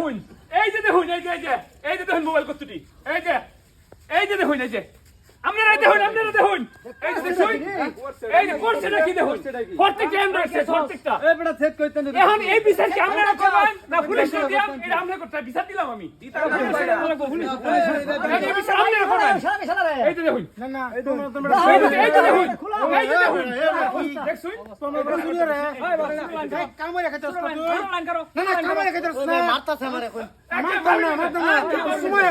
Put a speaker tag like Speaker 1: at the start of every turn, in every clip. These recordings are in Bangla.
Speaker 1: দেখুন এই যে দেখুন এই যে দেখুন মোবাইল কতটি এই যে দেখুন এই যে আপনারা দেখুন এই যে দেখুন এই যে করছে নাকি দেখুন প্রত্যেকটা এমন আছে প্রত্যেকটা
Speaker 2: এই বেটা সেট কইতে না
Speaker 1: এখন এই বিচার কি আপনারা করবেন না পুলিশ দিলাম এটা আমরা করতে বিচার দিলাম আমি এই বিচার আপনারা করবেন এই যে দেখুন
Speaker 2: না না এই তোমরা
Speaker 1: এই যে দেখুন এই যে দেখুন দেখছুন
Speaker 2: তোমরা শুরু রে কাম রেখে যাস তুই না না কাম রেখে যাস না
Speaker 3: মারতাছে আমারে কই
Speaker 2: মারতা না সময়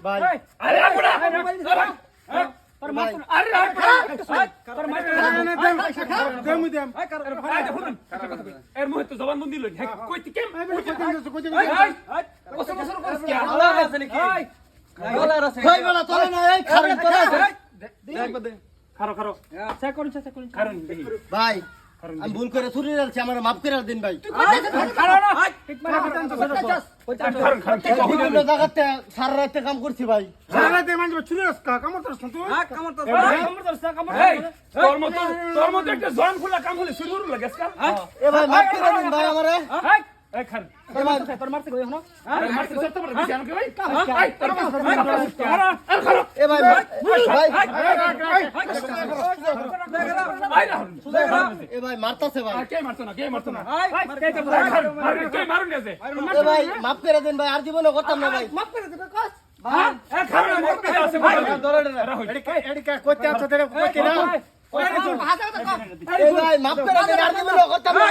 Speaker 3: ভাই
Speaker 1: আরে আপুরা আরে এর মুহে তো জবান বন্দি লই কইতে কেম বছর বছর করছ কি
Speaker 3: আল্লাহ আছে নাকি আল্লাহ আছে কই বলা তোলে না এই খারাপ তোলে
Speaker 1: খারো চেক করুন কারণ দেখি
Speaker 3: ভাই আমি ভুল করে ছুরি রাখছি আমার মাফ করে দিন ভাই
Speaker 1: খারো না
Speaker 3: বিভিন্ন জায়গাতে সারা রাতে কাম করছি ভাই
Speaker 2: সারা রাতে মানুষ ছুরি রাস্তা কামড় তোর তুই
Speaker 1: তোর মতো একটা জয়েন ফুলা কাম হলে শুরু হলো গেছকা
Speaker 3: এ ভাই মাফ করে দিন ভাই আমারে
Speaker 1: এই খান
Speaker 3: এ ভাই
Speaker 1: তোর মারতে কই হনো মারতে সত্য বড় দিছি আমাকে ভাই তোর
Speaker 3: এ ভাই ভাই এ ভাই মারতাছে ভাই
Speaker 1: কে মারতো না কে মারুন গেছে
Speaker 3: এ ভাই মাফ করে দিন ভাই আর জীবনে করতাম না ভাই
Speaker 2: মাফ করে দিবে কস
Speaker 1: খারো মারতে আছে
Speaker 2: এডিকা কইতে আছে তোরে কইতে না
Speaker 3: এ ভাই মাফ করে দিন আর জীবনে করতাম না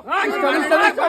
Speaker 3: ভাই